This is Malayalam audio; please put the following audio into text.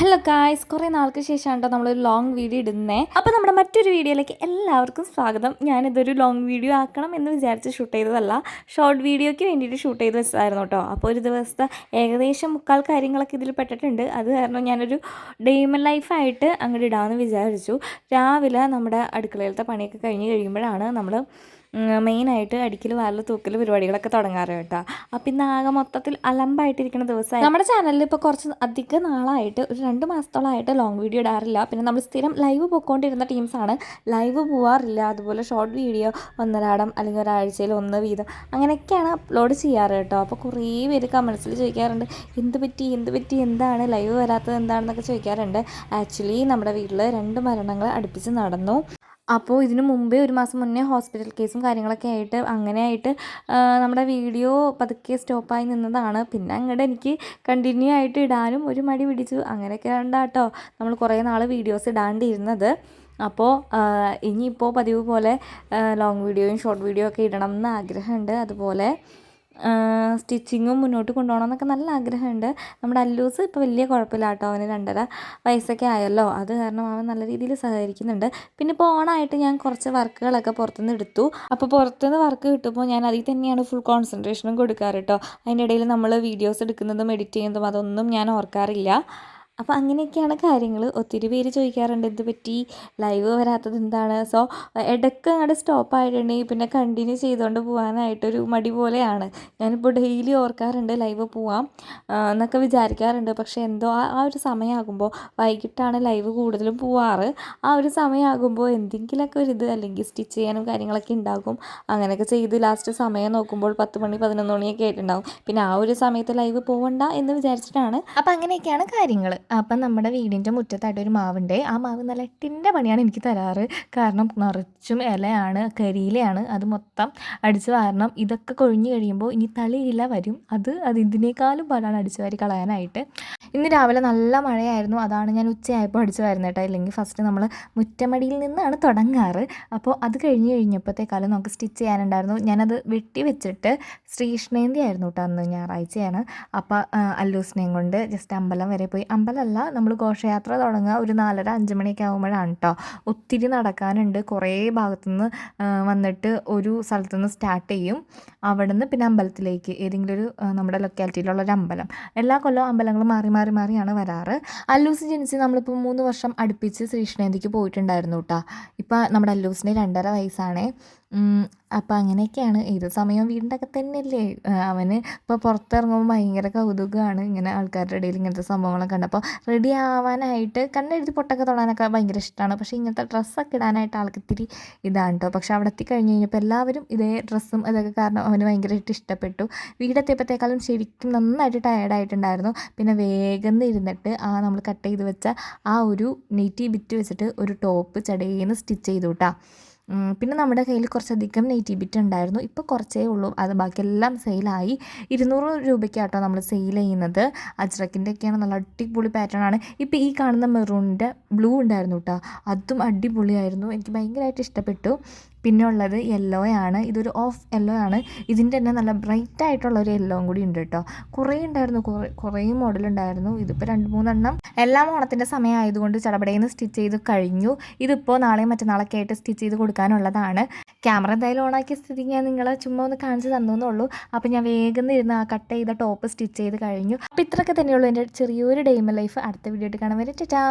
ഹലോ ഗായ്സ്, കുറേ നാൾക്ക് ശേഷമാണ് കേട്ടോ നമ്മളൊരു ലോങ് വീഡിയോ ഇടുന്നത്. അപ്പോൾ നമ്മുടെ മറ്റൊരു വീഡിയോയിലേക്ക് എല്ലാവർക്കും സ്വാഗതം. ഞാനിതൊരു ലോങ് വീഡിയോ ആക്കണം എന്ന് വിചാരിച്ച് ഷൂട്ട് ചെയ്തതല്ല, ഷോർട്ട് വീഡിയോയ്ക്ക് വേണ്ടിയിട്ട് ഷൂട്ട് ചെയ്ത് വെച്ചതായിരുന്നു കേട്ടോ. അപ്പോൾ ഒരു ദിവസത്തെ ഏകദേശം മുക്കാൽ കാര്യങ്ങളൊക്കെ ഇതിൽ പെട്ടിട്ടുണ്ട്. അത് കാരണം ഞാനൊരു ഡേ ഇൻ മൈ ലൈഫായിട്ട് അങ്ങോട്ട് ഇടാമെന്ന് വിചാരിച്ചു. രാവിലെ നമ്മുടെ അടുക്കളയിലത്തെ പണിയൊക്കെ കഴിഞ്ഞ് കഴിയുമ്പോഴാണ് നമ്മൾ മെയിനായിട്ട് അടിക്കൽ വാരൽ തൂക്കൽ പരിപാടികളൊക്കെ തുടങ്ങാറ് കേട്ടോ. അപ്പം ഇന്ന് ആകെ മൊത്തത്തിൽ അലമ്പായിട്ടിരിക്കുന്ന ദിവസമായി. നമ്മുടെ ചാനലിൽ ഇപ്പോൾ കുറച്ച് അധികം നാളായിട്ട് ഒരു 2 മാസത്തോളമായിട്ട് ലോങ് വീഡിയോ ഇടാറില്ല. പിന്നെ നമ്മൾ സ്ഥിരം ലൈവ് പോയിക്കൊണ്ടിരുന്ന ടീംസാണ്. ലൈവ് പോവാറില്ല. അതുപോലെ ഷോർട്ട് വീഡിയോ ഒന്നരാടം അല്ലെങ്കിൽ ഒരാഴ്ചയിൽ 1 വീതം അങ്ങനെയൊക്കെയാണ് അപ്ലോഡ് ചെയ്യാറ് കേട്ടോ. അപ്പോൾ കുറേ പേര് കമൻസിൽ ചോദിക്കാറുണ്ട്, എന്ത് പറ്റി എന്താണ് ലൈവ് വരാത്തത് എന്താണെന്നൊക്കെ ചോദിക്കാറുണ്ട്. ആക്ച്വലി നമ്മുടെ വീട്ടിൽ 2 മരണങ്ങൾ അടുപ്പിച്ച് നടന്നു. അപ്പോൾ ഇതിനു മുമ്പേ 1 മാസം മുന്നേ ഹോസ്പിറ്റൽ കേസും കാര്യങ്ങളൊക്കെ ആയിട്ട് അങ്ങനെയായിട്ട് നമ്മുടെ വീഡിയോ പതുക്കെ സ്റ്റോപ്പായി നിന്നതാണ്. പിന്നെ അങ്ങോട്ട് എനിക്ക് കണ്ടിന്യൂ ആയിട്ട് ഇടാനും ഒരു മടി പിടിച്ചു. അങ്ങനെയൊക്കെ ഉണ്ടാട്ടോ നമ്മൾ കുറേ നാൾ വീഡിയോസ് ഇടാണ്ടിരുന്നത്. അപ്പോൾ ഇനിയിപ്പോൾ പതിവ് പോലെ ലോങ് വീഡിയോയും ഷോർട്ട് വീഡിയോ ഒക്കെ ഇടണം എന്ന് ആഗ്രഹമുണ്ട്. അതുപോലെ സ്റ്റിച്ചിങ്ങും മുന്നോട്ട് കൊണ്ടുപോകണം എന്നൊക്കെ നല്ല ആഗ്രഹമുണ്ട്. നമ്മുടെ അല്ലൂസ് ഇപ്പോൾ വലിയ കുഴപ്പമില്ല കേട്ടോ. അവന് 2.5 വയസ്സൊക്കെ ആയല്ലോ. അത് കാരണം അവൻ നല്ല രീതിയിൽ സഹകരിക്കുന്നുണ്ട്. പിന്നെ ഇപ്പോൾ ഓണായിട്ട് ഞാൻ കുറച്ച് വർക്കുകളൊക്കെ പുറത്തുനിന്ന് എടുത്തു. അപ്പോൾ പുറത്തുനിന്ന് വർക്ക് കിട്ടുമ്പോൾ ഞാൻ അതിൽ തന്നെയാണ് ഫുൾ കോൺസെൻട്രേഷനും കൊടുക്കാറ് കേട്ടോ. അതിൻ്റെ ഇടയിൽ നമ്മൾ വീഡിയോസ് എടുക്കുന്നതും എഡിറ്റ് ചെയ്യുന്നതും അതൊന്നും ഞാൻ ഓർക്കാറില്ല. അപ്പോൾ അങ്ങനെയൊക്കെയാണ് കാര്യങ്ങൾ. ഒത്തിരി പേര് ചോദിക്കാറുണ്ട്, എന്ത് പറ്റി ലൈവ് വരാത്തത് എന്താണ്. സോ ഇടയ്ക്ക് അങ്ങോട്ട് സ്റ്റോപ്പ് ആയിട്ടുണ്ടെങ്കിൽ പിന്നെ കണ്ടിന്യൂ ചെയ്തുകൊണ്ട് പോകാനായിട്ടൊരു മടി പോലെയാണ്. ഞാനിപ്പോൾ ഡെയിലി ഓർക്കാറുണ്ട് ലൈവ് പോവാം എന്നൊക്കെ വിചാരിക്കാറുണ്ട്. പക്ഷേ എന്തോ ആ ഒരു സമയമാകുമ്പോൾ വൈകിട്ടാണ് ലൈവ് കൂടുതലും പോവാറ്. ആ ഒരു സമയമാകുമ്പോൾ എന്തെങ്കിലുമൊക്കെ ഒരു ഇത് അല്ലെങ്കിൽ സ്റ്റിച്ച് ചെയ്യാനും കാര്യങ്ങളൊക്കെ ഉണ്ടാകും. അങ്ങനെയൊക്കെ ചെയ്ത് ലാസ്റ്റ് സമയം നോക്കുമ്പോൾ 10 മണി 11 മണിയൊക്കെ ആയിട്ടുണ്ടാകും. പിന്നെ ആ ഒരു സമയത്ത് ലൈവ് പോകണ്ട എന്ന് വിചാരിച്ചിട്ടാണ്. അപ്പം അങ്ങനെയൊക്കെയാണ് കാര്യങ്ങൾ. അപ്പം നമ്മുടെ വീടിൻ്റെ മുറ്റത്തായിട്ടൊരു മാവുണ്ട്. ആ മാവ് നല്ല എട്ടിൻ്റെ പണിയാണ് എനിക്ക് തരാറ്. കാരണം നിറച്ചും ഇലയാണ്, കരിയിലയാണ്. അത് മൊത്തം അടിച്ച് വാരണം. ഇതൊക്കെ കൊഴിഞ്ഞ് കഴിയുമ്പോൾ ഇനി തളിയില വരും. അത് ഇതിനേക്കാളും പാടാണ് അടിച്ച് വാരി കളയാനായിട്ട്. ഇന്ന് രാവിലെ നല്ല മഴയായിരുന്നു. അതാണ് ഞാൻ ഉച്ചയായപ്പോൾ അടിച്ച് വരുന്നത് കേട്ടോ. ഇല്ലെങ്കിൽ ഫസ്റ്റ് നമ്മൾ മുറ്റമടിയിൽ നിന്നാണ് തുടങ്ങാറ്. അപ്പോൾ അത് കഴിഞ്ഞപ്പോഴത്തേക്കാളും നമുക്ക് സ്റ്റിച്ച് ചെയ്യാനുണ്ടായിരുന്നു. ഞാനത് വെട്ടി വെച്ചിട്ട് ശ്രീകൃഷ്ണേന്തി ആയിരുന്നു കേട്ടോ അന്ന്, ഞായറാഴ്ചയാണ്. അപ്പോൾ അല്ലൂസിനെയും കൊണ്ട് ജസ്റ്റ് അമ്പലം വരെ പോയി. അമ്പലമല്ല, നമ്മൾ ഘോഷയാത്ര തുടങ്ങുക ഒരു 4:30-5 മണിയൊക്കെ ആകുമ്പോഴാണ് കേട്ടോ. ഒത്തിരി നടക്കാനുണ്ട്. കുറേ ഭാഗത്തുനിന്ന് വന്നിട്ട് ഒരു സ്ഥലത്തുനിന്ന് സ്റ്റാർട്ട് ചെയ്യും. അവിടെ നിന്ന് പിന്നെ അമ്പലത്തിലേക്ക് ഏതെങ്കിലും ഒരു നമ്മുടെ ലൊക്കാലിറ്റിയിലുള്ളൊരു അമ്പലം. എല്ലാ കൊല്ലവും അമ്പലങ്ങൾ മാറിയാണ് വരാറ്. അല്ലൂസ് ജനിച്ച് നമ്മളിപ്പോൾ 3 വർഷം അടുപ്പിച്ച് ശ്രീകൃഷ്ണേന്തിക്ക് പോയിട്ടുണ്ടായിരുന്നു കേട്ടോ. ഇപ്പം നമ്മുടെ അല്ലൂസിന് 2.5 വയസ്സാണേ. അപ്പം അങ്ങനെയൊക്കെയാണ്. ഏത് സമയവും വീടിൻ്റെ അകത്ത് തന്നെയല്ലേ. അവന് ഇപ്പോൾ പുറത്തിറങ്ങുമ്പോൾ ഭയങ്കര കൗതുകമാണ് ഇങ്ങനെ ആൾക്കാരുടെ ഇടയിൽ ഇങ്ങനത്തെ സംഭവങ്ങളൊക്കെ ഉണ്ട്. അപ്പോൾ റെഡി ആവാനായിട്ട് കണ്ണെഴുതി പൊട്ടൊക്കെ തൊടാനൊക്കെ ഭയങ്കര ഇഷ്ടമാണ്. പക്ഷേ ഇങ്ങനത്തെ ഡ്രസ്സൊക്കെ ഇടാനായിട്ട് ആൾക്ക് ഇത്തിരി ഇതാണ് കേട്ടോ. പക്ഷേ അവിടെ എത്തിക്കഴിഞ്ഞ് കഴിഞ്ഞപ്പോൾ എല്ലാവരും ഇതേ ഡ്രസ്സും ഇതൊക്കെ കാരണം അവന് ഭയങ്കരമായിട്ട് ഇഷ്ടപ്പെട്ടു. വീടെത്തിയപ്പോഴത്തേക്കാളും ശരിക്കും നന്നായിട്ട് ടയേർഡായിട്ടുണ്ടായിരുന്നു. പിന്നെ വേഗം ഇരുന്നിട്ട് നമ്മൾ കട്ട് ചെയ്ത് വെച്ച ആ ഒരു നെറ്റി ബിറ്റ് വെച്ചിട്ട് ഒരു ടോപ്പ് ചടേന്ന് സ്റ്റിച്ച് ചെയ്തു കേട്ടോ. പിന്നെ നമ്മുടെ കയ്യിൽ കുറച്ചധികം നെറ്റി ബിറ്റ് ഉണ്ടായിരുന്നു. ഇപ്പോൾ കുറച്ചേ ഉള്ളൂ. അത് ബാക്കിയെല്ലാം സെയിലായി. 200 രൂപയ്ക്കാട്ടോ നമ്മൾ സെയിൽ ചെയ്യുന്നത്. അജ്രക്കിൻ്റെ ഒക്കെയാണ്. നല്ല അടിപൊളി പാറ്റേൺ ആണ്. ഇപ്പോൾ ഈ കാണുന്ന മെറൂണിൻ്റെ ബ്ലൂ ഉണ്ടായിരുന്നു കേട്ടോ. അതും അടിപൊളിയായിരുന്നു. എനിക്ക് ഭയങ്കരമായിട്ട് ഇഷ്ടപ്പെട്ടു. പിന്നെ ഉള്ളത് യെല്ലോ ആണ്. ഇതൊരു ഓഫ് യെല്ലോ ആണ്. ഇതിൻ്റെ തന്നെ നല്ല ബ്രൈറ്റ് ആയിട്ടുള്ളൊരു യെല്ലോയും കൂടി ഉണ്ട് കേട്ടോ. കുറേ ഉണ്ടായിരുന്നു, കുറേ മോഡൽ ഉണ്ടായിരുന്നു. ഇതിപ്പോൾ 2-3 എണ്ണം എല്ലാം ഓണത്തിൻ്റെ സമയം ആയതുകൊണ്ട് ചടപടേന്ന് സ്റ്റിച്ച് ചെയ്ത് കഴിഞ്ഞു. ഇതിപ്പോൾ നാളെയും മറ്റന്നാളൊക്കെ ആയിട്ട് സ്റ്റിച്ച് ചെയ്ത് കൊടുക്കാനുള്ളതാണ്. ക്യാമറ എന്തായാലും ഓണാക്കിയ സ്ഥിതിക്ക് ഞാൻ നിങ്ങളെ ചുമ്മാ ഒന്ന് കാണിച്ച് തന്നുള്ളൂ. അപ്പോൾ ഞാൻ വേഗം ഇരുന്ന് ആ കട്ട് ചെയ്ത ടോപ്പ് സ്റ്റിച്ച് ചെയ്ത് കഴിഞ്ഞു. അപ്പോൾ ഇത്രയൊക്കെ തന്നെയുള്ളൂ എൻ്റെ ചെറിയൊരു ഡേ ഇൻ മൈ ലൈഫ്. അടുത്ത വീഡിയോ ആയിട്ട് കാണാൻ വരെ ടാറ്റാ.